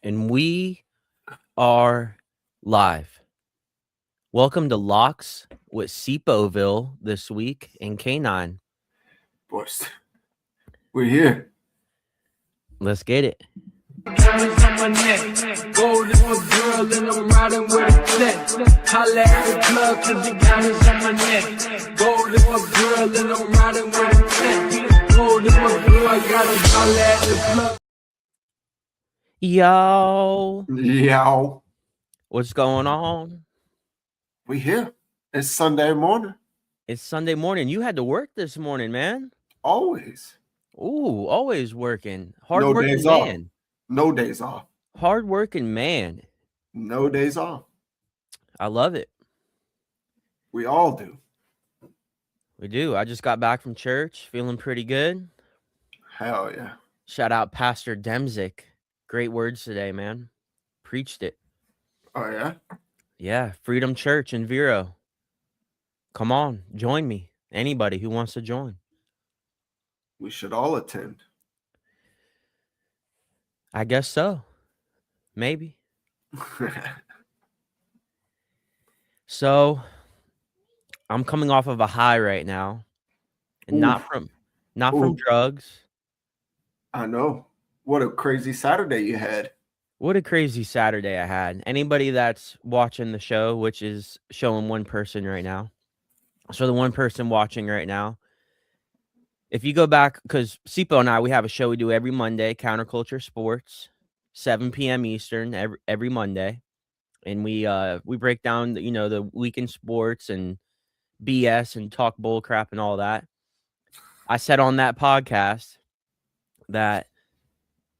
And we are live. Welcome to Locks with Cipoville this week and K9. Boys, we're here. Let's get it. Diamonds on my neck, gold in my girl, and I'm riding with a flex. Holla at the club, cause the diamonds on my neck. Gold in my girl, and I'm riding with a flex. Gold in my girl, I gotta holla at the club. Yo, what's going on? We here. It's Sunday morning. It's Sunday morning. You had to work this morning, man. Always. Ooh, always working. No Hard-working days off. man. No days off. Hard-working man. No days off. I love it. We all do. We do. I just got back from church, feeling pretty good. Hell yeah. Shout out Pastor Demzik. Great words today, man. Preached it. Oh yeah? Yeah, Freedom Church in Vero. Come on, join me. Anybody who wants to join. We should all attend. I guess so. Maybe. So, I'm coming off of a high right now. And not from drugs. I know. What a crazy Saturday you had. What a crazy Saturday I had. Anybody that's watching the show, which is showing one person right now. So the one person watching right now, if you go back, because Cipo and I, we have a show we do every Monday, Counterculture Sports, 7 p.m. Eastern every Monday. And we break down, the weekend sports and BS and talk bull crap and all that. I said on that podcast that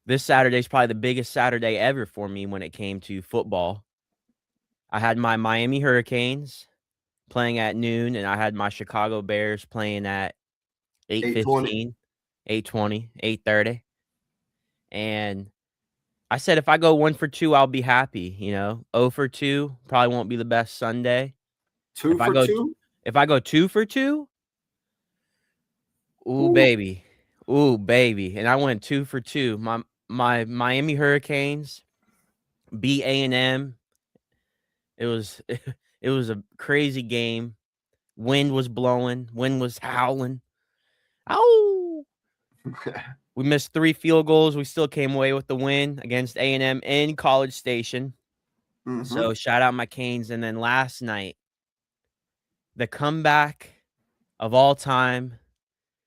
this Saturday is probably the biggest Saturday ever for me when it came to football. I had my Miami Hurricanes playing at noon, and I had my Chicago Bears playing at 8:15, 8:20, 8:30. And I said if I go 1 for 2, I'll be happy, 0 for 2 probably won't be the best Sunday. 2 for 2? If I go 2 for 2, ooh, baby. Ooh, baby. And I went 2 for 2. My Miami Hurricanes beat A&M. It was a crazy game. Wind was blowing. Wind was howling. Ow! We missed 3 field goals. We still came away with the win against A&M in College Station. Mm-hmm. So shout out my Canes. And then last night, the comeback of all time,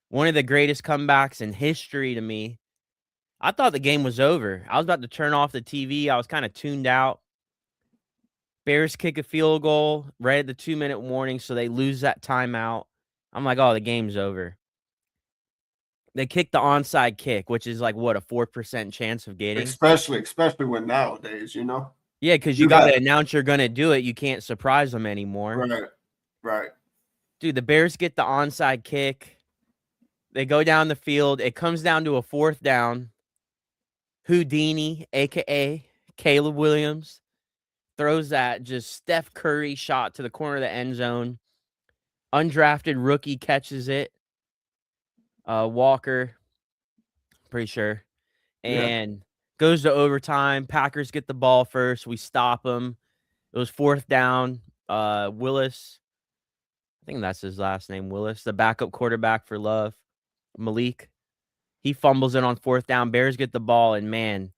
one of the greatest comebacks in history to me. I thought the game was over. I was about to turn off the TV. I was kind of tuned out. Bears kick a field goal right at the 2-minute warning, so they lose that timeout. I'm like, oh, the game's over. They kicked the onside kick, which is like, what, a 4% chance of getting? Especially when nowadays, Yeah, because you got to announce you're going to do it. You can't surprise them anymore. Right. Dude, the Bears get the onside kick. They go down the field. It comes down to a 4th down. Houdini, a.k.a. Caleb Williams, throws that just Steph Curry shot to the corner of the end zone. Undrafted rookie catches it. Walker, pretty sure. And goes to overtime. Packers get the ball first. We stop them. It was 4th down. Willis, I think that's his last name, Willis, the backup quarterback for Love, Malik. He fumbles it on 4th down. Bears get the ball, and man,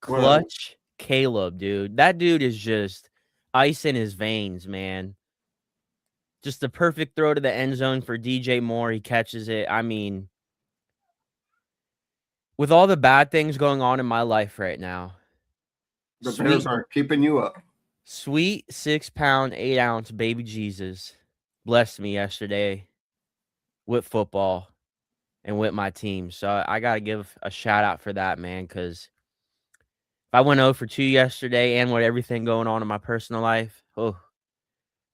clutch Caleb, dude. That dude is just ice in his veins, man. Just the perfect throw to the end zone for DJ Moore. He catches it. I mean, with all the bad things going on in my life right now, the Bears are keeping you up. Sweet 6-pound, 8-ounce baby Jesus blessed me yesterday with football and with my team. So I got to give a shout out for that, man, because if I went 0 for 2 yesterday and with everything going on in my personal life, it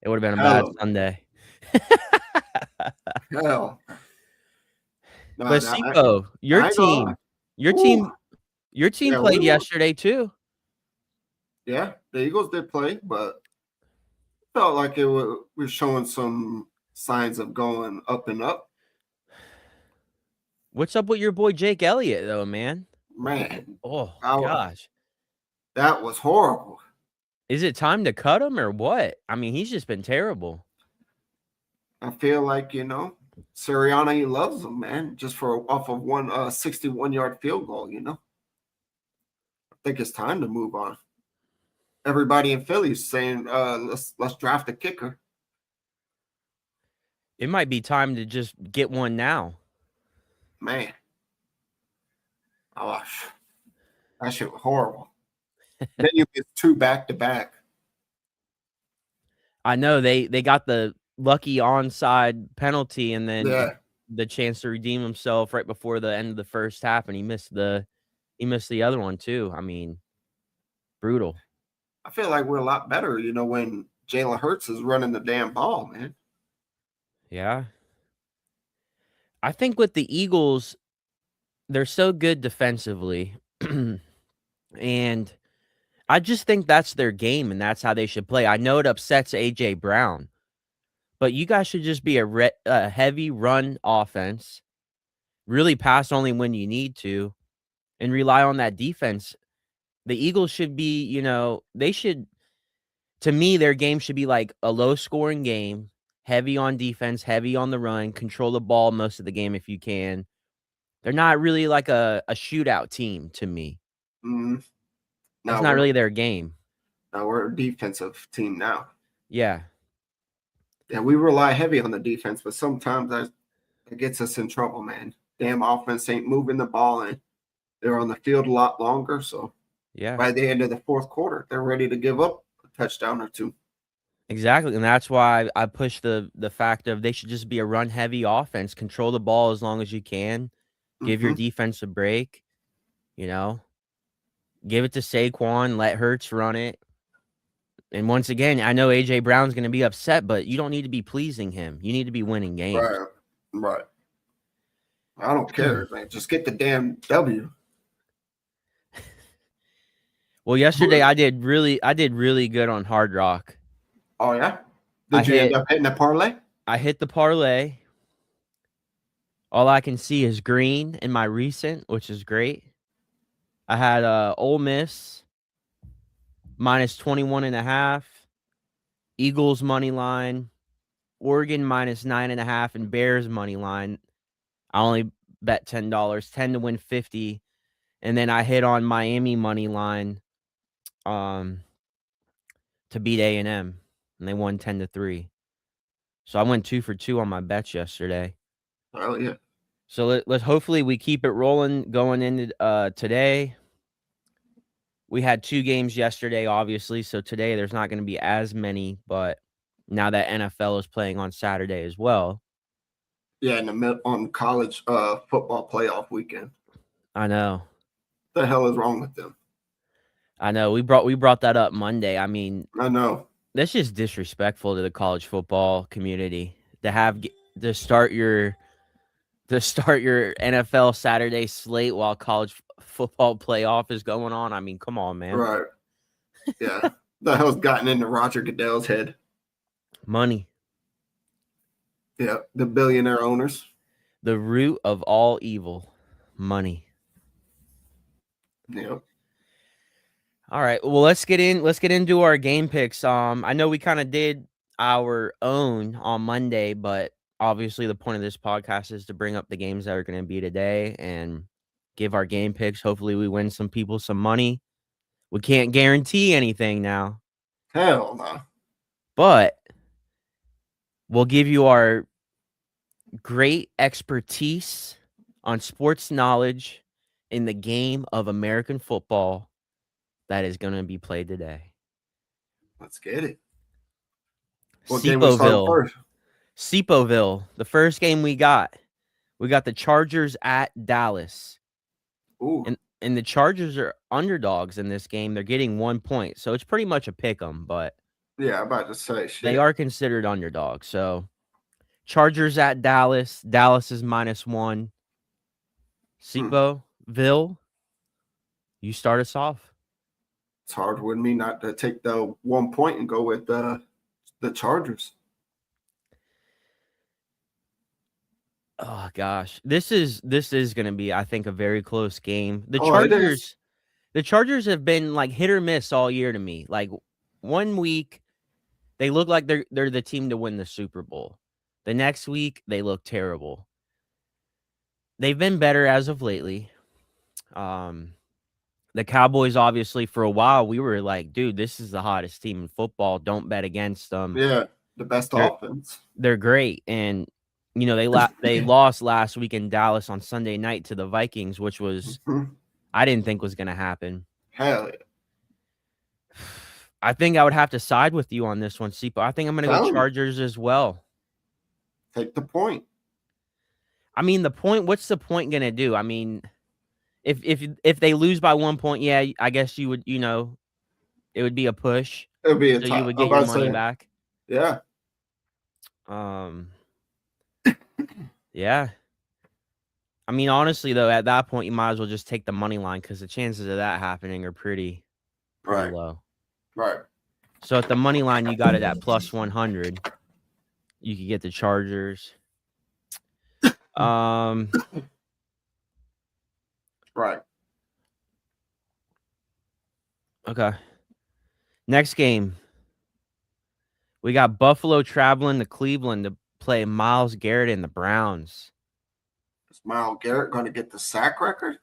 would have been a bad Sunday. Hell. But Cipo, your team played yesterday too. Yeah, the Eagles did play, but felt like we're showing some signs of going up and up. What's up with your boy Jake Elliott, though, man? Man. Oh, gosh. That was horrible. Is it time to cut him or what? I mean, he's just been terrible. I feel like, Sirianni loves him, man, just for off of one 61-yard field goal, I think it's time to move on. Everybody in Philly is saying, let's draft a kicker. It might be time to just get one now. Man. Oh, that shit was horrible. Then you get 2 back-to-back. I know they got the lucky onside penalty and then the chance to redeem himself right before the end of the first half, and he missed the other one too. I mean, brutal. I feel like we're a lot better, when Jalen Hurts is running the damn ball, man. Yeah. I think with the Eagles, they're so good defensively. And I just think that's their game and that's how they should play. I know it upsets A.J. Brown, but you guys should just be a heavy run offense, really pass only when you need to, and rely on that defense. The Eagles should be, they should, to me, their game should be like a low-scoring game, heavy on defense, heavy on the run, control the ball most of the game if you can. They're not really like a shootout team to me. Mm-hmm. That's not really their game. Now we're a defensive team now. Yeah. Yeah, we rely heavy on the defense, but sometimes that gets us in trouble, man. Damn offense ain't moving the ball, and they're on the field a lot longer. So by the end of the fourth quarter, they're ready to give up a touchdown or two. Exactly, and that's why I push the fact of they should just be a run-heavy offense, control the ball as long as you can, give your defense a break, give it to Saquon, let Hurts run it. And once again, I know A.J. Brown's going to be upset, but you don't need to be pleasing him. You need to be winning games. Right. I don't care, man. Just get the damn W. Well, yesterday I did really good on Hard Rock. Oh, yeah? Did you end up hitting the parlay? I hit the parlay. All I can see is green in my recent, which is great. I had Ole Miss minus 21.5, Eagles money line, Oregon minus 9.5, and Bears money line. I only bet $10, 10 to win 50, and then I hit on Miami money line, to beat A&M, and they won 10-3. So I went 2 for 2 on my bets yesterday. Oh yeah. So let's hopefully we keep it rolling going into today. We had 2 games yesterday, obviously, so today there's not going to be as many, but now that NFL is playing on Saturday as well. Yeah, on college football playoff weekend. I know. What the hell is wrong with them? I know. We brought that up Monday. I mean, I know. That's just disrespectful to the college football community to start your NFL Saturday slate while college football playoff is going on. I mean, come on, man. Right. Yeah. The hell's gotten into Roger Goodell's head? Money. Yeah, the billionaire owners. The root of all evil. Money. Yep. All right. Well, let's get into our game picks. I know we kind of did our own on Monday, but obviously the point of this podcast is to bring up the games that are going to be today and give our game picks. Hopefully we win some people some money. We can't guarantee anything now. Hell no. But we'll give you our great expertise on sports knowledge in the game of American football that is going to be played today. Let's get it. What game we start first? Cipoville. The first game we got the Chargers at Dallas. Ooh. And the Chargers are underdogs in this game. They're getting 1 point. So it's pretty much a pick 'em, but yeah, I'm about to say shit. They are considered underdogs. So Chargers at Dallas. Dallas is -1. Cipoville, you start us off. It's hard with me not to take the 1 point and go with the Chargers. Oh gosh, this is going to be, I think, a very close game. The The Chargers have been like hit or miss all year to me. Like 1 week, they look like they're the team to win the Super Bowl. The next week, they look terrible. They've been better as of lately. The Cowboys, obviously, for a while, we were like, dude, this is the hottest team in football. Don't bet against them. Yeah, the best offense. They're great. And, you know, they lost last week in Dallas on Sunday night to the Vikings, which was, I didn't think was going to happen. Hell yeah. I think I would have to side with you on this one, Cipo. I think I'm going to go Chargers as well. Take the point. I mean, what's the point going to do? I mean, if they lose by 1 point, yeah, I guess you would, you know, it would be a push. It would be a so you would get your money back. Yeah. Yeah. I mean, honestly, though, at that point, you might as well just take the money line because the chances of that happening are pretty low. Right. So at the money line, you got it at plus 100. You could get the Chargers. Right. Okay. Next game. We got Buffalo traveling to Cleveland to play Myles Garrett and the Browns. Is Myles Garrett going to get the sack record?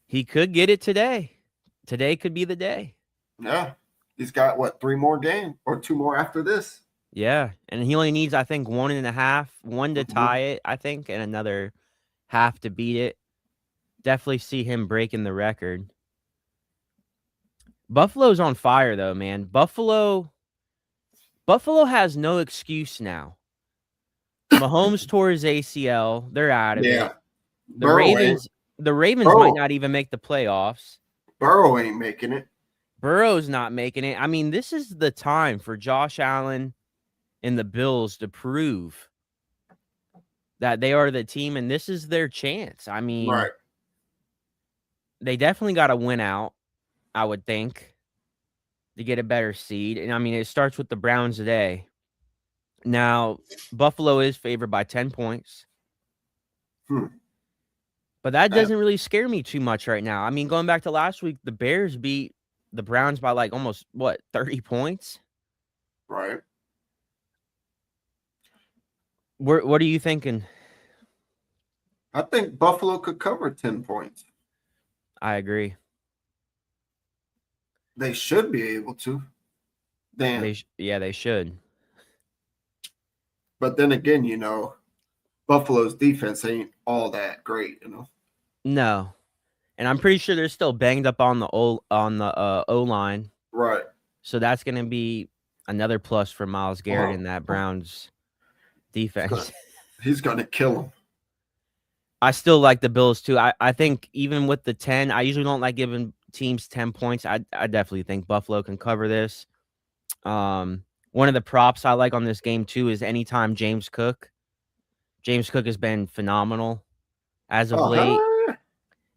He could get it today. Today could be the day. Yeah. He's got, what, 3 more games or 2 more after this? Yeah. And he only needs, I think, 1.5, one to tie it, I think, and another half to beat it. Definitely see him breaking the record. Buffalo's on fire, though, man. Buffalo has no excuse now. Mahomes tore his ACL. They're out of it. The Ravens might not even make the playoffs. Burrow ain't making it. Burrow's not making it. I mean, this is the time for Josh Allen and the Bills to prove that they are the team, and this is their chance. I mean, they definitely got to win out, I would think, to get a better seed. And, I mean, it starts with the Browns today. Now, Buffalo is favored by 10 points. But that doesn't really scare me too much right now. I mean, going back to last week, the Bears beat the Browns by like almost, 30 points? Right. What are you thinking? I think Buffalo could cover 10 points. I agree. They should be able to. They should. But then again, you know, Buffalo's defense ain't all that great, you know. No. And I'm pretty sure they're still banged up on the O-line. Right. So that's going to be another plus for Myles Garrett in that Browns defense. He's going to kill him. I still like the Bills too. I think even with the 10, I usually don't like giving teams 10 points. I definitely think Buffalo can cover this. One of the props I like on this game too is anytime James Cook. James Cook has been phenomenal as of late.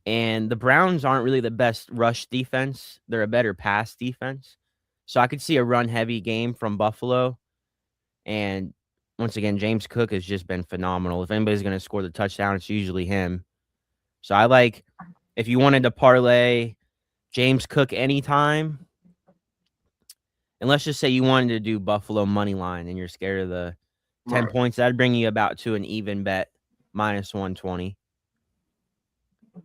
And the Browns aren't really the best rush defense. They're a better pass defense. So I could see a run-heavy game from Buffalo. And once again, James Cook has just been phenomenal. If anybody's going to score the touchdown, it's usually him. So I like, if you wanted to parlay James Cook anytime, and let's just say you wanted to do Buffalo money line and you're scared of the 10 points, that'd bring you about to an even bet, minus 120.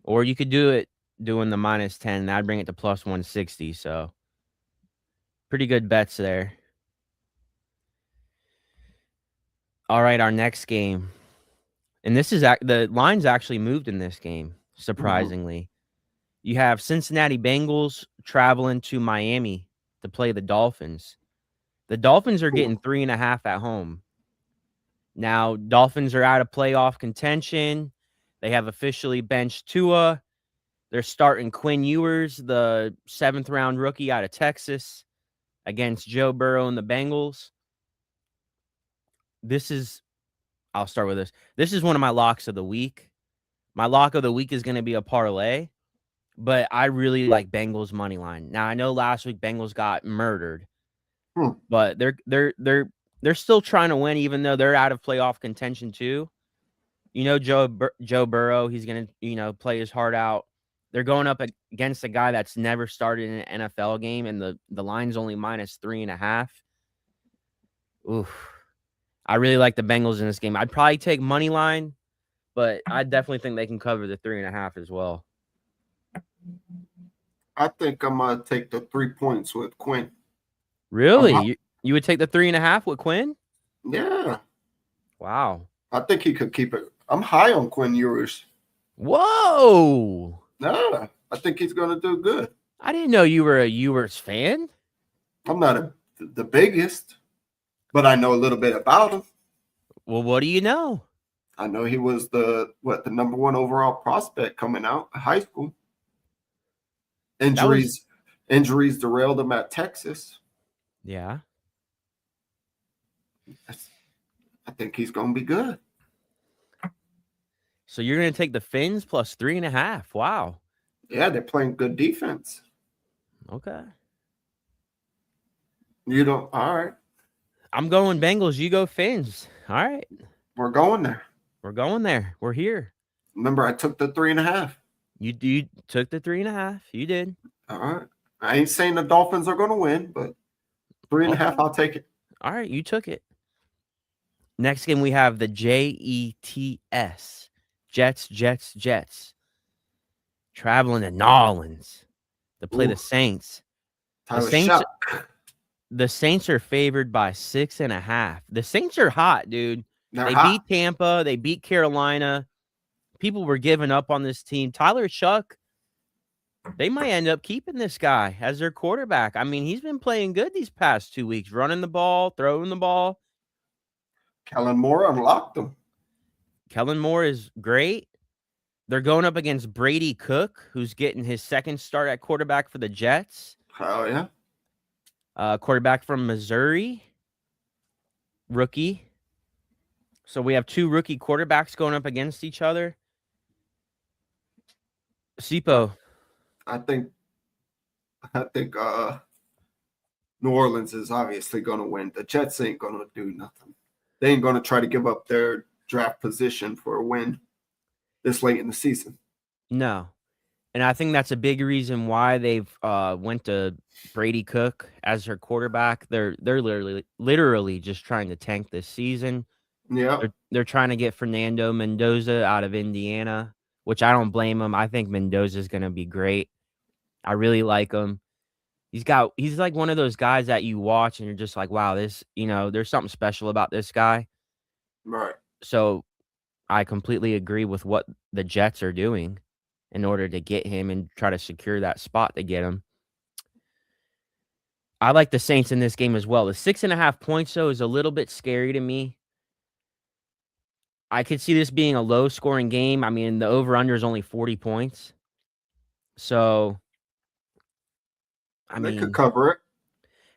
Or you could do it doing the minus 10. That'd bring it to plus 160. So pretty good bets there. All right, our next game. And this is the lines actually moved in this game, surprisingly. You have Cincinnati Bengals traveling to Miami to play the Dolphins. The Dolphins are getting 3.5 at home. Now, Dolphins are out of playoff contention. They have officially benched Tua. They're starting Quinn Ewers, the 7th-round rookie out of Texas, against Joe Burrow and the Bengals. I'll start with this. This is one of my locks of the week. My lock of the week is going to be a parlay, but I really like Bengals money line. Now, I know last week Bengals got murdered, but they're still trying to win, even though they're out of playoff contention too. You know, Joe Burrow, he's going to, play his heart out. They're going up against a guy that's never started in an NFL game, and the line's only -3.5. Oof. I really like the Bengals in this game. I'd probably take money line, but I definitely think they can cover the 3.5 as well. I think I'm gonna take the 3 points with Quinn. Really? You would take the 3.5 with Quinn? Yeah. Wow. I think he could keep it. I'm high on Quinn Ewers. Whoa. Yeah. I think he's gonna do good. I didn't know you were a Ewers fan. I'm not the biggest, but I know a little bit about him. Well, what do you know? I know he was the number 1 overall prospect coming out of high school. Injuries derailed him at Texas. Yeah. I think he's going to be good. So you're going to take the Fins plus 3.5. Wow. Yeah, they're playing good defense. Okay. You don't. All right. I'm going Bengals. You go Fins. All right. We're going there. We're going there. We're here. Remember, I took the 3.5. You took the 3.5. You did. All right. I ain't saying the Dolphins are going to win, but 3.5, Okay. I'll take it. All right. You took it. Next game, we have the Jets. Jets. Traveling to New Orleans to play the Saints. The Saints are favored by 6.5. The Saints are hot, dude. They beat Tampa. They beat Carolina. People were giving up on this team. Tyler Shuck, they might end up keeping this guy as their quarterback. I mean, he's been playing good these past 2 weeks, running the ball, throwing the ball. Kellen Moore unlocked them. Kellen Moore is great. They're going up against Brady Cook, who's getting his second start at quarterback for the Jets. Oh, yeah. Quarterback from Missouri. Rookie. So we have 2 rookie quarterbacks going up against each other. Cipo. I think New Orleans is obviously going to win. The Jets ain't going to do nothing. They ain't going to try to give up their draft position for a win this late in the season. No. And I think that's a big reason why they've went to Brady Cook as their quarterback. They're literally just trying to tank this season. Yeah. They're trying to get Fernando Mendoza out of Indiana, which I don't blame him. I think Mendoza is going to be great. I really like him. He's like one of those guys that you watch and you're just like, wow, there's something special about this guy. Right. So I completely agree with what the Jets are doing in order to get him and try to secure that spot to get him. I like the Saints in this game as well. The 6.5 points, though, is a little bit scary to me. I could see this being a low-scoring game. I mean, the over-under is only 40 points. So, they could cover it.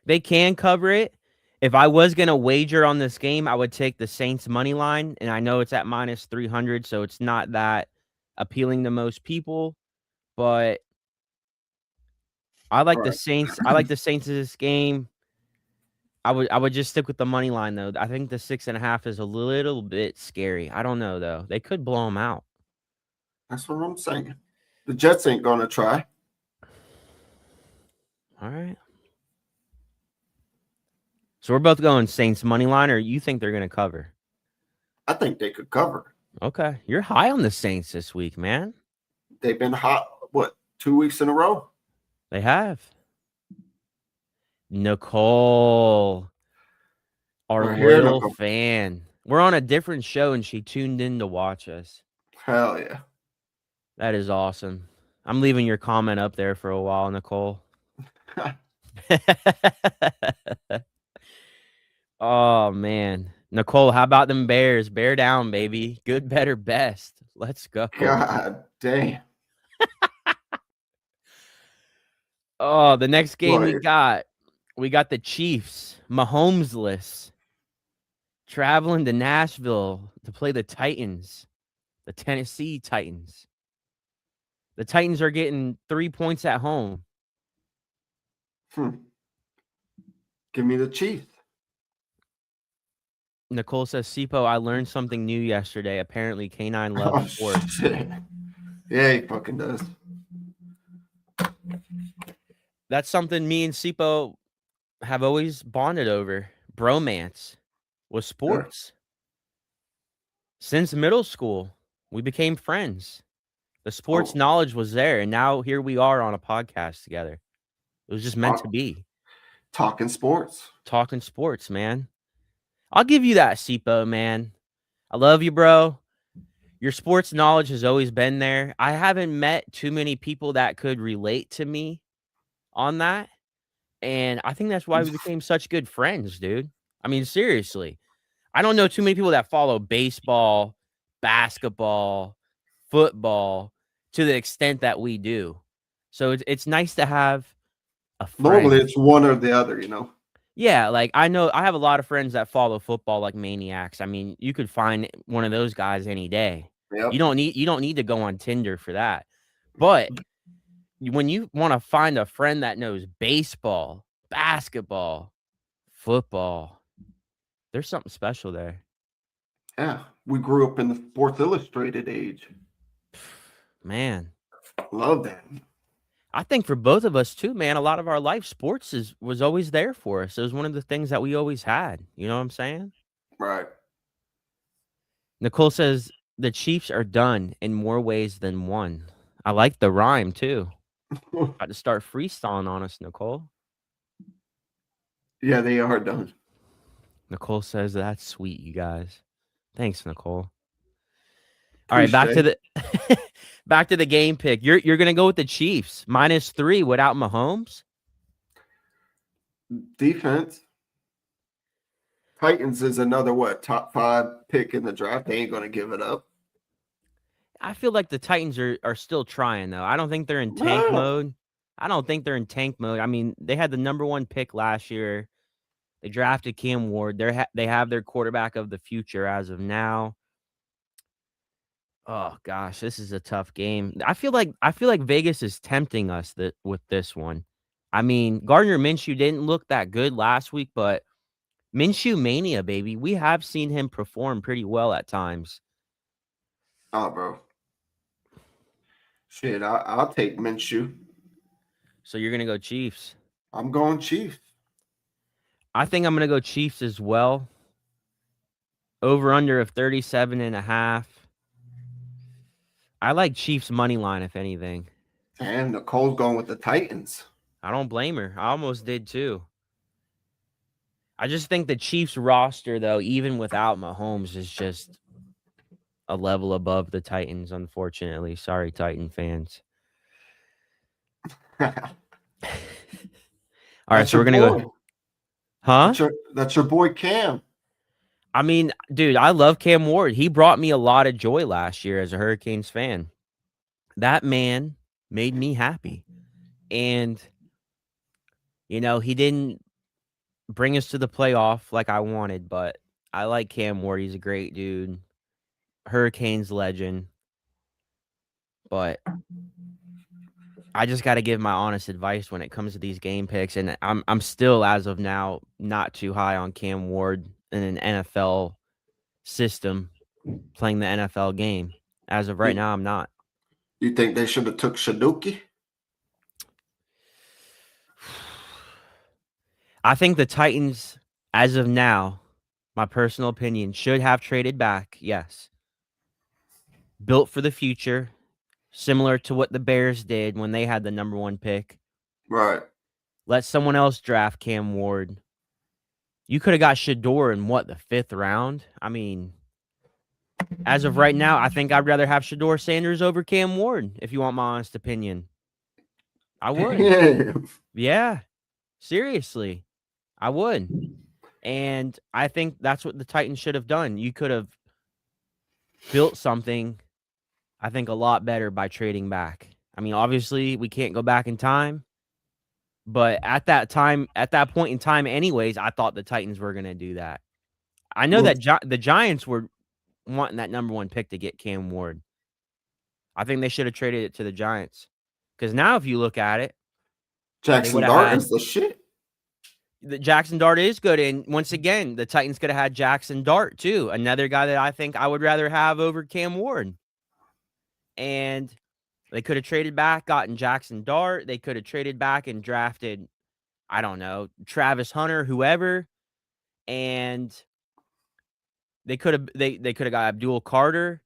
They can cover it. If I was going to wager on this game, I would take the Saints money line, and I know it's at -300, so it's not that appealing to most people, but I like the Saints. I like the Saints in this game. I would just stick with the money line, though. I think the 6.5 is a little bit scary. I don't know, though. They could blow them out. That's what I'm saying. The Jets ain't going to try. All right. So we're both going Saints money line, or you think they're going to cover? I think they could cover. Okay. You're high on the Saints this week, man. They've been hot, 2 weeks in a row? They have. Nicole, our loyal fan. We're on a different show, and she tuned in to watch us. Hell yeah. That is awesome. I'm leaving your comment up there for a while, Nicole. Oh, man. Nicole, how about them Bears? Bear down, baby. Good, better, best. Let's go. God damn. Oh, the next game we got the Chiefs, Mahomesless, traveling to Nashville to play the Titans, the Tennessee Titans. The Titans are getting 3 points at home. Give me the Chiefs. Nicole says, Cipo, I learned something new yesterday. Apparently, K9 loves sports. Shit. Yeah, he fucking does. That's something me and Cipo have always bonded over. Bromance with sports. Since middle school, we became friends. The sports Oh. knowledge was there, and now here we are on a podcast together. It was just meant to be. Talking sports. Talking sports, man. I'll give you that, Cipo, man. I love you, bro. Your sports knowledge has always been there. I haven't met too many people that could relate to me on that. And I think that's why we became such good friends, dude. I mean, seriously. I don't know too many people that follow baseball, basketball, football to the extent that we do. So it's nice to have a friend. Normally it's one or the other, you know. Yeah, like I know I have a lot of friends that follow football like maniacs. I mean, you could find one of those guys any day. Yep. You don't need to go on Tinder for that. But when you want to find a friend that knows baseball, basketball, football, there's something special there. Yeah, we grew up in the Sports Illustrated age. Man, Love that. I think for both of us too, man, a lot of our life sports was always there for us. It was one of the things that we always had. You know what I'm saying? Right. Nicole says the Chiefs are done in more ways than one. I like the rhyme too. Got to start freestyling on us, Nicole. Yeah, they are done. Nicole says that's sweet, you guys. Thanks, Nicole. All right, back to the game pick. You're gonna go with the Chiefs -3 without Mahomes. Defense. Titans is another top 5 pick in the draft. They ain't gonna give it up. I feel like the Titans are still trying though. I don't think they're in tank mode. I mean, they had the number 1 pick last year. They drafted Cam Ward. They have their quarterback of the future as of now. Oh gosh, this is a tough game. I feel like Vegas is tempting us with this one. I mean, Gardner Minshew didn't look that good last week, but Minshew mania, baby. We have seen him perform pretty well at times. Oh, bro. Shit, I'll take Minshew. So you're gonna go Chiefs. I'm going Chiefs. I think I'm gonna go Chiefs as well. Over under of 37.5. I like Chiefs money line, if anything. And Nicole's going with the Titans. I don't blame her. I almost did too. I just think the Chiefs roster, though, even without Mahomes, is just a level above the Titans, unfortunately. Sorry, Titan fans. All right, so we're going to go. Huh? That's your boy Cam. I mean, dude, I love Cam Ward. He brought me a lot of joy last year as a Hurricanes fan. That man made me happy. And, you know, he didn't bring us to the playoff like I wanted, but I like Cam Ward. He's a great dude. Hurricanes legend. But I just got to give my honest advice when it comes to these game picks. And I'm still, as of now, not too high on Cam Ward in an NFL system playing the NFL game. As of right now, I'm not. You think they should have took Shaduki? I think the Titans, as of now, my personal opinion, should have traded back. Yes. Built for the future, similar to what the Bears did when they had the number 1 pick. Right. Let someone else draft Cam Ward. You could have got Shador in the 5th round? I mean, as of right now, I think I'd rather have Shador Sanders over Cam Ward, if you want my honest opinion. I would. Yeah. Seriously. I would. And I think that's what the Titans should have done. You could have built something, I think, a lot better by trading back. I mean, obviously, we can't go back in time. But at that point in time anyways, I thought the Titans were going to do that. I know that the Giants were wanting that number 1 pick to get Cam Ward. I think they should have traded it to the Giants. Because now if you look at it, Jackson Dart is the shit. The Jackson Dart is good. And once again, the Titans could have had Jackson Dart too. Another guy that I think I would rather have over Cam Ward. And They could have traded back, gotten Jackson Dart. They could have traded back and drafted, I don't know, Travis Hunter, whoever, and they could have got Abdul Carter,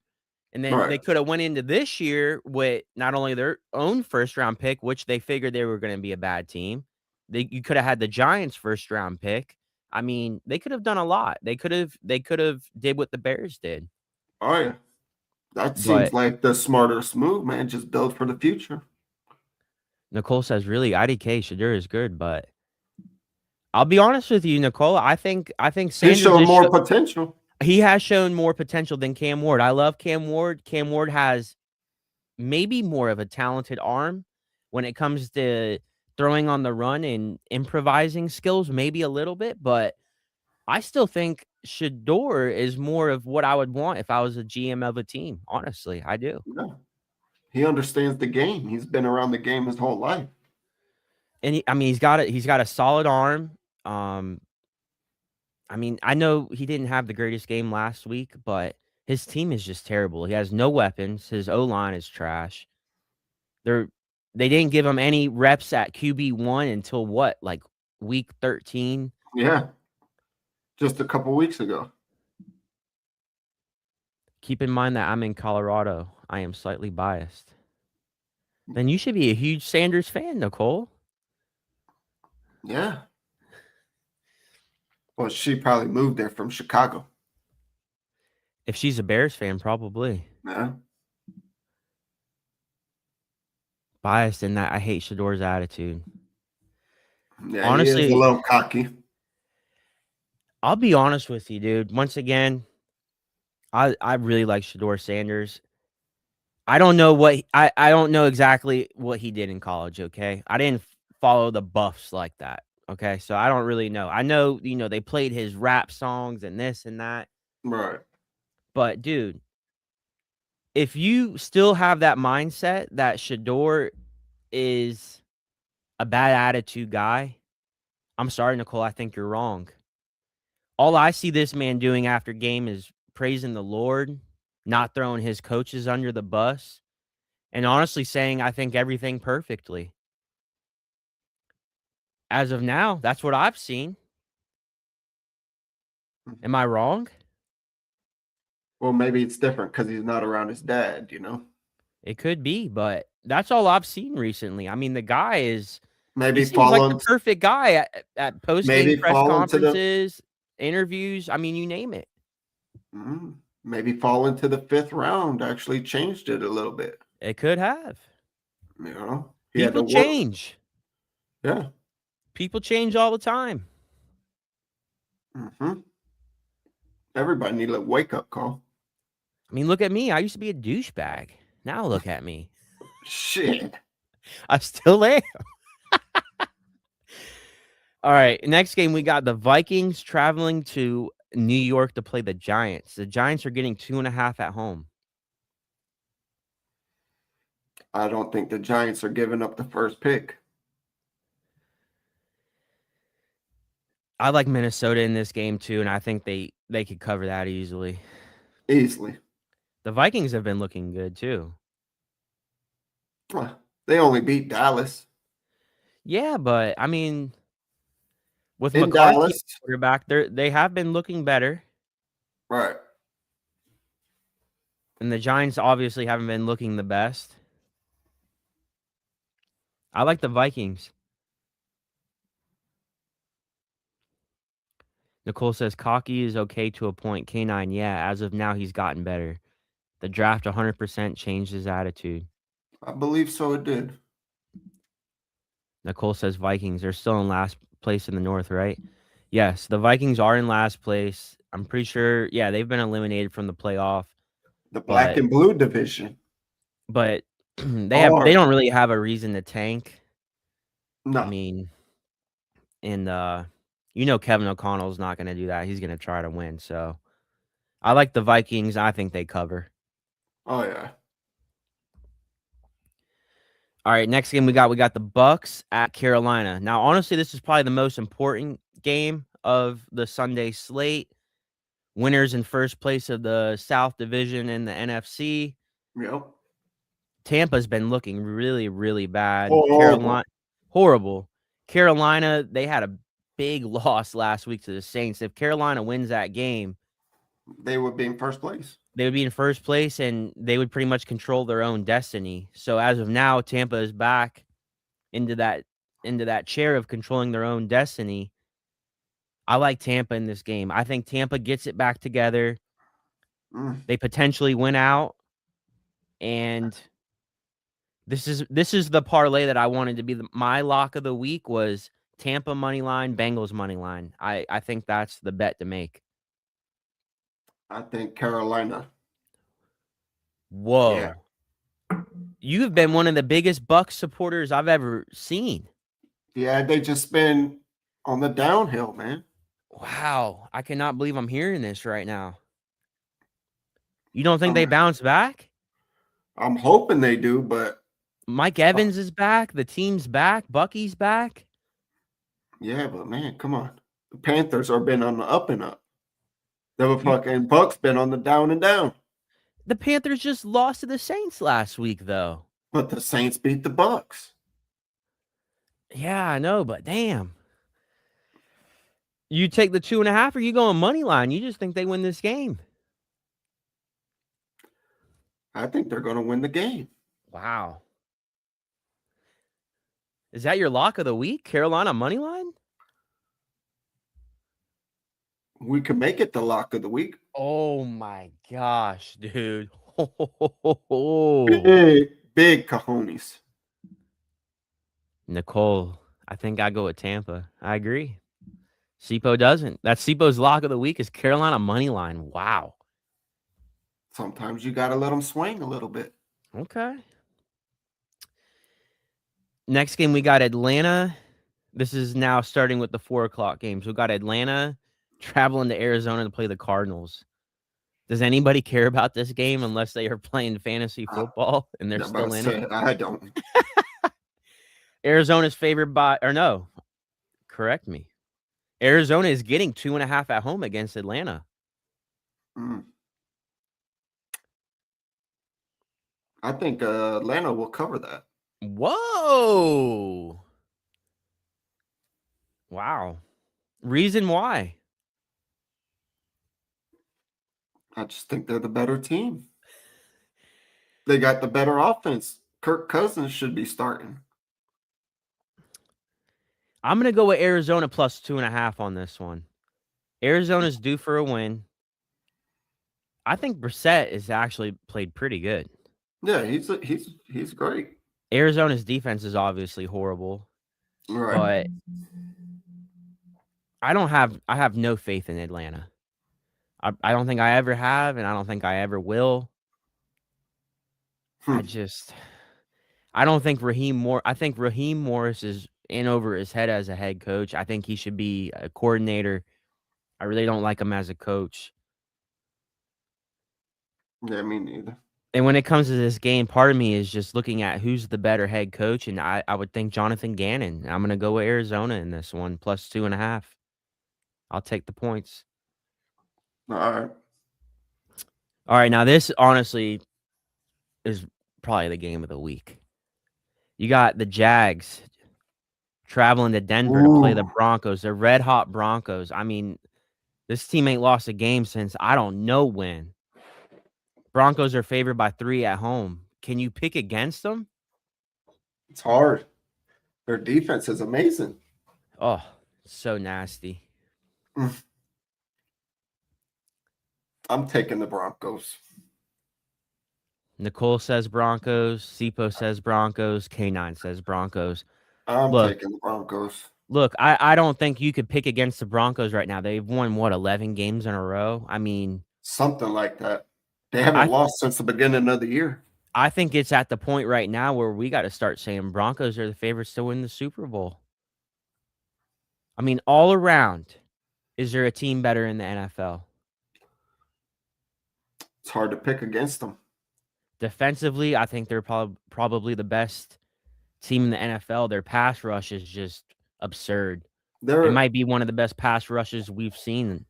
and then they Right. could have went into this year with not only their own first round pick, which they figured they were going to be a bad team. You could have had the Giants' first round pick. I mean, they could have done a lot. They could have did what the Bears did. Oh yeah. That seems But like the smartest move, man. Just build for the future. Nicole says, really, IDK Shadur is good, but I'll be honest with you, Nicole. I think He's Sanders showing more potential. he has shown more potential than Cam Ward. I love Cam Ward. Cam Ward has maybe more of a talented arm when it comes to throwing on the run and improvising skills, maybe a little bit, but I still think Shador is more of what I would want if I was a GM of a team. Honestly, I do. Yeah. He understands the game. He's been around the game his whole life. And he's got a solid arm. I mean, I know he didn't have the greatest game last week, but his team is just terrible. He has no weapons. His O-line is trash. They didn't give him any reps at QB1 until what, like week 13? Yeah. Just a couple weeks ago. Keep in mind that I'm in Colorado. I am slightly biased. Then you should be a huge Sanders fan, Nicole. Yeah. Well, she probably moved there from Chicago. If she's a Bears fan, probably. Yeah. Biased in that I hate Shador's attitude. Yeah, Honestly, he is a little cocky. I'll be honest with you, dude. Once again, I really like Shador Sanders. I don't know I don't know exactly what he did in college, okay? I didn't follow the Buffs like that, okay? So I don't really know. I know, they played his rap songs and this and that. Right. But dude, if you still have that mindset that Shador is a bad attitude guy, I'm sorry, Nicole, I think you're wrong. All I see this man doing after game is praising the Lord, not throwing his coaches under the bus, and honestly saying, I think everything perfectly. As of now, that's what I've seen. Am I wrong? Well, maybe it's different because he's not around his dad, It could be, but that's all I've seen recently. I mean, the guy is Maybe he seems like fall the perfect guy at post-game press conferences, interviews. I mean, you name it. Maybe fall into the 5th round actually changed it a little bit. It could have. People change. Yeah. People change all the time. Everybody needs a wake-up call. I mean, look at me. I used to be a douchebag. Now look at me. Shit. I still am. All right. Next game, we got the Vikings traveling to New York to play the Giants. The Giants are getting 2.5 at home. I don't think the Giants are giving up the first pick. I like Minnesota in this game too, and I think they could cover that easily. Easily. The Vikings have been looking good too. They only beat Dallas. Yeah, but I mean, with in McCarthy Dallas, quarterback, they have been looking better. Right. And the Giants obviously haven't been looking the best. I like the Vikings. Nicole says cocky is okay to a point. K9, yeah, as of now, he's gotten better. The draft 100% changed his attitude. I believe so it did. Nicole says Vikings. They're still in last place in the North, right? Yes, the Vikings are in last place. I'm pretty sure, yeah, they've been eliminated from the playoff. The black and blue division. But they don't really have a reason to tank. No. I mean, and Kevin O'Connell's not going to do that. He's going to try to win. So I like the Vikings. I think they cover. Oh yeah. All right, next game we got the Bucks at Carolina. Now, honestly, this is probably the most important game of the Sunday slate. Winners in first place of the South Division in the NFC. Yep. Tampa's been looking really, really bad. Horrible. Horrible. Carolina, they had a big loss last week to the Saints. If Carolina wins that game, They would be in first place. they would be in first place and they would pretty much control their own destiny. So as of now, Tampa is back into that chair of controlling their own destiny. I like Tampa in this game. I think Tampa gets it back together. They potentially win out, and this is the parlay that I wanted to be my lock of the week was Tampa money line, Bengals money line. I think that's the bet to make. I think Carolina. Whoa. Yeah. You've been one of the biggest Bucs supporters I've ever seen. Yeah, they just been on the downhill, man. Wow. I cannot believe I'm hearing this right now. You don't think they bounce back? I'm hoping they do, but Mike Evans is back. The team's back. Bucky's back. Yeah, but man, come on. The Panthers are been on the up and up. The fucking Bucks been on the down and down. The Panthers just lost to the Saints last week, though. But the Saints beat the Bucks. Yeah, I know, but damn. You take the 2.5 or you going money line? You just think they win this game. I think they're going to win the game. Wow. Is that your lock of the week? Carolina money line? We could make it the lock of the week. Oh my gosh, dude. Big cojones. Nicole, I think I go with Tampa. I agree. Cipo doesn't. That's Cipo's lock of the week is Carolina money line. Wow. Sometimes you got to let them swing a little bit. Okay. Next game, we got Atlanta. This is now starting with the 4:00 games. We got Atlanta traveling to Arizona to play the Cardinals. Does anybody care about this game unless they are playing fantasy football and they're still in it? I don't. Arizona's favored by, or no, correct me. Arizona is getting 2.5 at home against Atlanta. I think Atlanta will cover that. Whoa. Wow. Reason why? I just think they're the better team. They got the better offense. Kirk Cousins should be starting. I'm going to go with Arizona plus 2.5 on this one. Arizona's due for a win. I think Brissett is actually played pretty good. Yeah, he's great. Arizona's defense is obviously horrible. Right. But I have no faith in Atlanta. I don't think I ever have, and I don't think I ever will. I don't think I think Raheem Morris is in over his head as a head coach. I think he should be a coordinator. I really don't like him as a coach. Yeah, me neither. And when it comes to this game, part of me is just looking at who's the better head coach, and I would think Jonathan Gannon. I'm going to go with Arizona in this one, plus 2.5. I'll take the points. All right. All right, now this honestly is probably the game of the week. You got the Jags traveling to Denver to play the Broncos. They're red hot Broncos. I mean, this team ain't lost a game since I don't know when. Broncos are favored by 3 at home. Can you pick against them? It's hard. Their defense is amazing. Oh, so nasty. I'm taking the Broncos. Nicole says Broncos. Cipo says Broncos. K9 says Broncos. I'm taking the Broncos. Look, I don't think you could pick against the Broncos right now. They've won, 11 games in a row? I mean, something like that. They haven't lost since the beginning of the year. I think it's at the point right now where we got to start saying Broncos are the favorites to win the Super Bowl. I mean, all around, is there a team better in the NFL? It's hard to pick against them. Defensively, I think they're probably the best team in the NFL. Their pass rush is just absurd. It might be one of the best pass rushes we've seen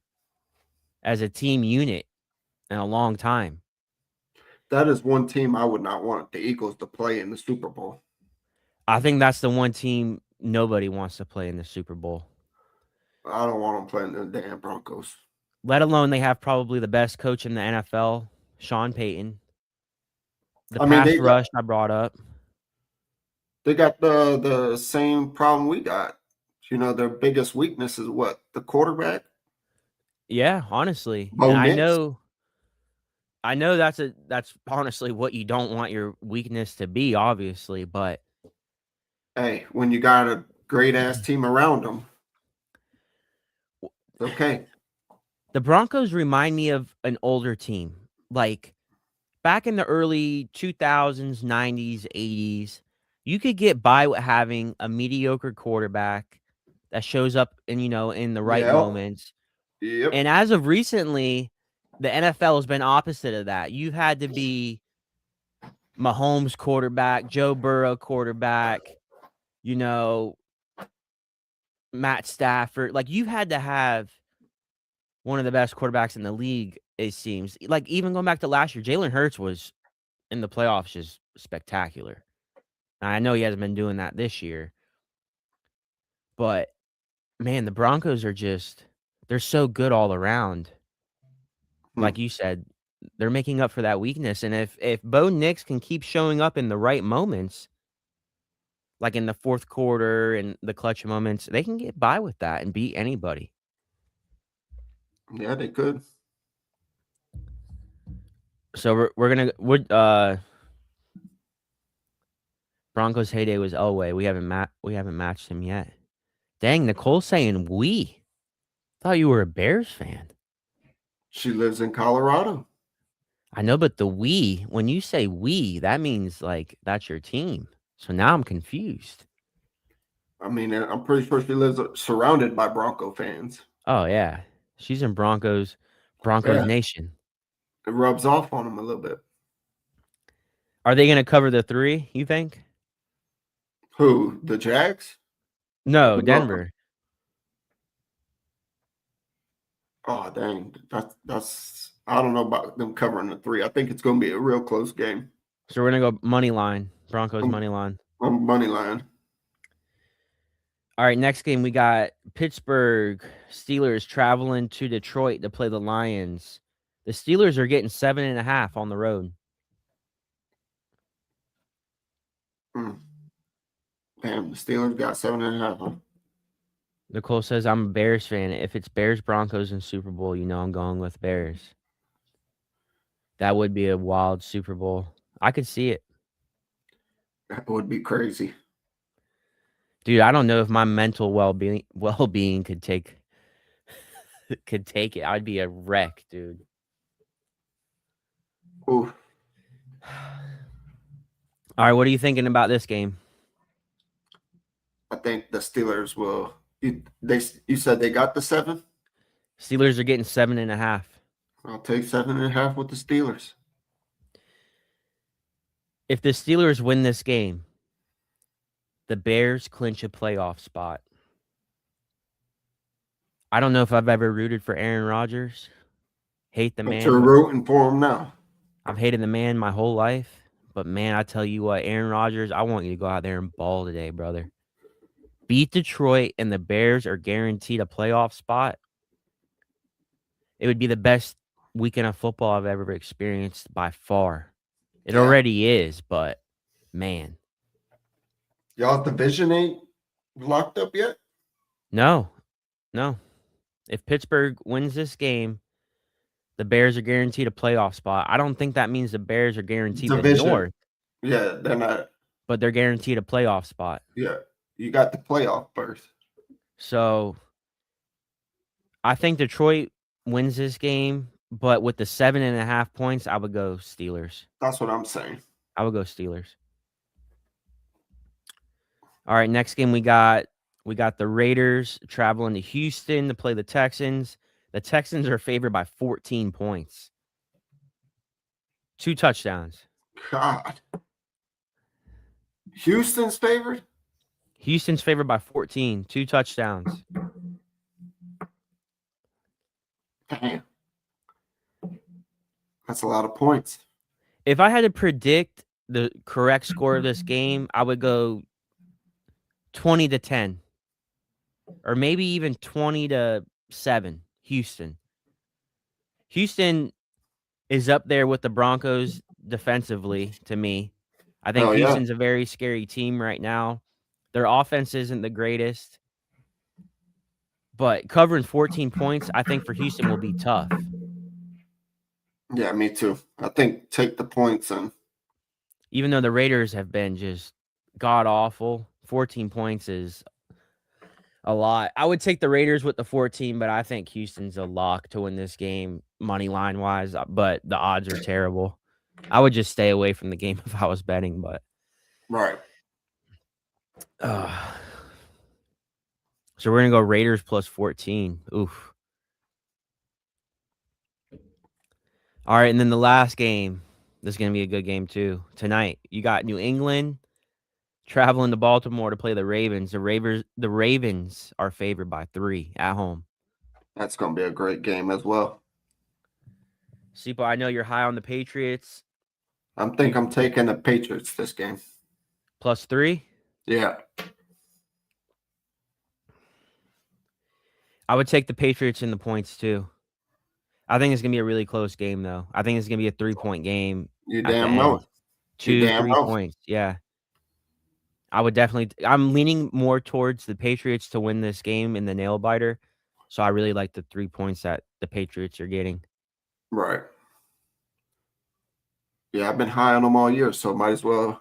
as a team unit in a long time. that is one team I would not want the Eagles to play in the Super Bowl. I think that's the one team nobody wants to play in the Super Bowl. I don't want them playing the damn Broncos. Let alone they have probably the best coach in the NFL, Sean Payton. The pass rush I brought up. They got the same problem we got. You know, their biggest weakness is what? The quarterback? Yeah, honestly. Bo And Nix? I know that's honestly what you don't want your weakness to be, obviously, but Hey, when you got a great ass team around them, it's okay. the Broncos remind me of an older team. Like back in the early 2000s, 90s, 80s, you could get by with having a mediocre quarterback that shows up in the right moments. Yep. And as of recently, the NFL has been opposite of that. You've had to be Mahomes quarterback, Joe Burrow quarterback, Matt Stafford. Like you've had to have one of the best quarterbacks in the league, it seems. Like even going back to last year, Jalen Hurts was in the playoffs just spectacular. Now, I know he hasn't been doing that this year, but man, the Broncos are they're so good all around. Like you said, they're making up for that weakness. And if Bo Nix can keep showing up in the right moments, like in the fourth quarter and the clutch moments, they can get by with that and beat anybody. Yeah, they could. So Broncos' heyday was Elway. We haven't matched him yet. Dang, Nicole's saying we. Thought you were a Bears fan. She lives in Colorado. I know, but when you say we, that means like that's your team. So now I'm confused. I mean, I'm pretty sure she lives surrounded by Bronco fans. Oh yeah, she's in Broncos Nation. It rubs off on them a little bit. Are they going to cover the 3? You think? Who? The Jags? No, Denver. Oh dang, that's I don't know about them covering the 3. I think it's going to be a real close game. So we're gonna go money line. Broncos money line. Money line. All right, next game we got Pittsburgh Steelers traveling to Detroit to play the Lions. The Steelers are getting 7.5 on the road. Damn, the Steelers got 7.5. Huh? Nicole says I'm a Bears fan. If it's Bears Broncos in Super Bowl, I'm going with Bears. That would be a wild Super Bowl. I could see it. That would be crazy. Dude, I don't know if my mental well-being could take it. I'd be a wreck, dude. Ooh. All right, what are you thinking about this game? I think the Steelers will. You said they got the 7? Steelers are getting 7.5. I'll take 7.5 with the Steelers. If the Steelers win this game, the Bears clinch a playoff spot. I don't know if I've ever rooted for Aaron Rodgers. Hate the man. But you're rooting for him now. I've hated the man my whole life. But, man, I tell you what, Aaron Rodgers, I want you to go out there and ball today, brother. Beat Detroit, and the Bears are guaranteed a playoff spot. It would be the best weekend of football I've ever experienced by far. It already is, but, man. Y'all division ain't locked up yet? No. If Pittsburgh wins this game, the Bears are guaranteed a playoff spot. I don't think that means the Bears are guaranteed division. The North. Yeah, they're not. But they're guaranteed a playoff spot. Yeah, you got the playoff berth. So I think Detroit wins this game, but with the 7.5 points, I would go Steelers. That's what I'm saying. I would go Steelers. All right, next game we got the Raiders traveling to Houston to play the Texans. The Texans are favored by 14 points. 2 touchdowns. God. Houston's favored? Houston's favored by 14. 2 touchdowns. Damn. That's a lot of points. If I had to predict the correct score of this game, I would go 20-10, or maybe even 20-7. Houston. Houston is up there with the Broncos defensively to me. I think Oh yeah. Houston's a very scary team right now. Their offense isn't the greatest, but covering 14 points, I think for Houston will be tough. Yeah, me too. I think take the points and Even though the Raiders have been just god awful, 14 points is a lot. I would take the Raiders with the 14, but I think Houston's a lock to win this game money line wise, but the odds are terrible. I would just stay away from the game if I was betting, but right. So we're going to go Raiders plus 14. Oof. All right, and then the last game, this is going to be a good game too. Tonight, you got New England traveling to Baltimore to play the Ravens. The Ravens are favored by 3 at home. That's going to be a great game as well. Cipo, I know you're high on the Patriots. I'm taking the Patriots this game. Plus 3? Yeah. I would take the Patriots in the points too. I think it's going to be a really close game, though. I think it's going to be a 3-point game You at the damn know end. it. You 2, damn 3 know. points. Yeah. I would definitely I'm leaning more towards the Patriots to win this game in the nail biter. So I really like the 3 points that the Patriots are getting. Right. Yeah, I've been high on them all year, so might as well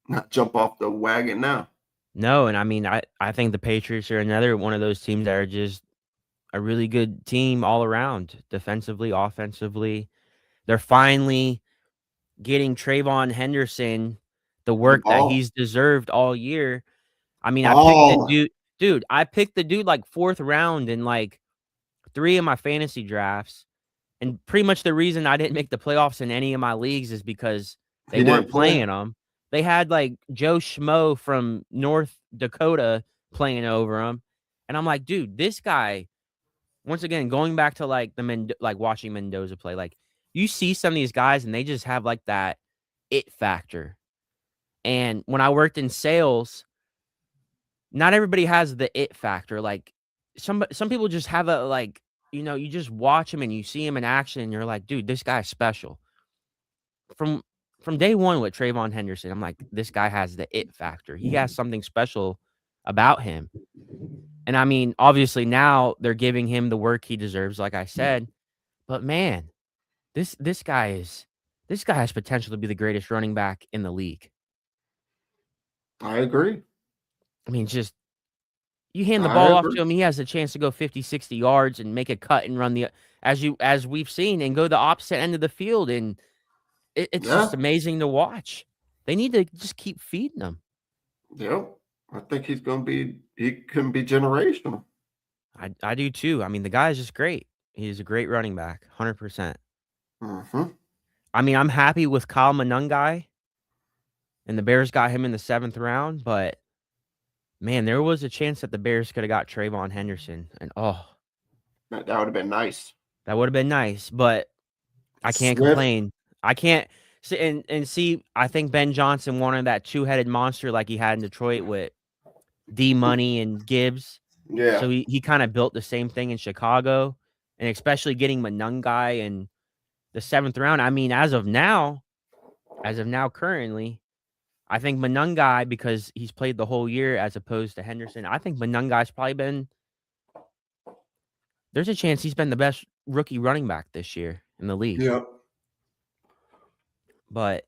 not jump off the wagon now. No, and I mean I think the Patriots are another one of those teams that are just a really good team all around, defensively, offensively. They're finally getting Trayvon Henderson the work that ball. he's deserved all year. I mean, Oh. I picked the dude like 4th round in like 3 of my fantasy drafts. And pretty much the reason I didn't make the playoffs in any of my leagues is because they He weren't didn't play. playing them. They had like Joe Schmo from North Dakota playing over him. And I'm like, dude, this guy, once again, going back to like like watching Mendoza play, like you see some of these guys and they just have like that it factor. And when I worked in sales, not everybody has the it factor. Like some people just have a like, you just watch him and you see him in action and you're like, dude, this guy's special. From day one with Trayvon Henderson, I'm like, this guy has the it factor. He has something special about him. And I mean, obviously now they're giving him the work he deserves, like I said. But man, this guy has potential to be the greatest running back in the league. I agree. I mean, just you hand the ball off to him, he has a chance to go 50, 60 yards and make a cut and run as we've seen, and go the opposite end of the field. And it's just amazing to watch. They need to just keep feeding him. Yep. I think he can be generational. I do too. I mean, the guy is just great. He's a great running back, 100%. Mm-hmm. I mean, I'm happy with Kyle Monangai, and the Bears got him in the 7th round, but man, there was a chance that the Bears could have got Trayvon Henderson, and that would have been nice. That would have been nice, but I can't complain. I can't see. I think Ben Johnson wanted that 2-headed monster like he had in Detroit with D Money and Gibbs. Yeah. So he kind of built the same thing in Chicago, and especially getting Monangai in the 7th round. I mean, as of now, currently, I think Monangai, because he's played the whole year as opposed to Henderson, I think Monangai's probably been. There's a chance he's been the best rookie running back this year in the league. Yeah. But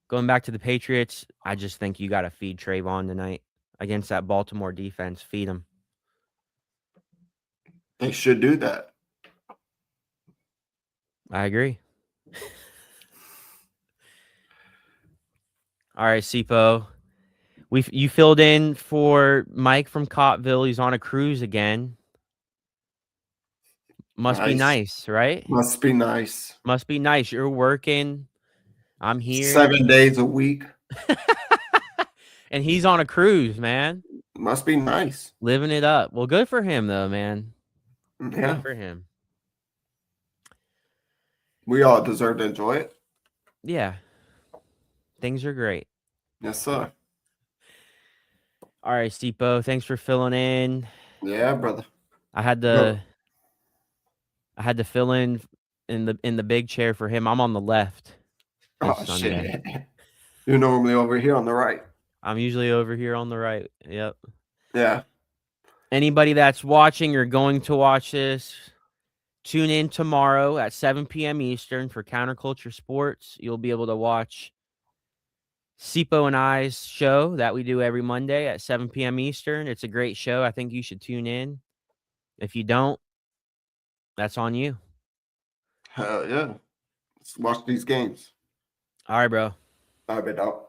going back to the Patriots, I just think you got to feed Trayvon tonight against that Baltimore defense. Feed him. They should do that. I agree. All right, Cipo. You filled in for Mike from Cottville. He's on a cruise again. Must be nice, right? Must be nice. Must be nice. You're working. I'm here 7 days a week. And he's on a cruise, man. Must be nice. Living it up. Well, good for him, though, man. Yeah. Good for him. We all deserve to enjoy it. Yeah. Things are great. Yes, sir. All right, Cipo, thanks for filling in. Yeah, brother. I had Bro. to fill in the big chair for him. I'm on the left this Oh, Sunday. shit. You're normally over here on the right. I'm usually over here on the right. Yep. Yeah. Anybody that's watching or going to watch this, tune in tomorrow at 7 p.m. Eastern for Counterculture Sports. You'll be able to watch Cipo and I's show that we do every Monday at 7 p.m. Eastern. It's a great show. I think you should tune in. If you don't, that's on you. Hell yeah. Let's watch these games. All right, bro. Bye, bit out.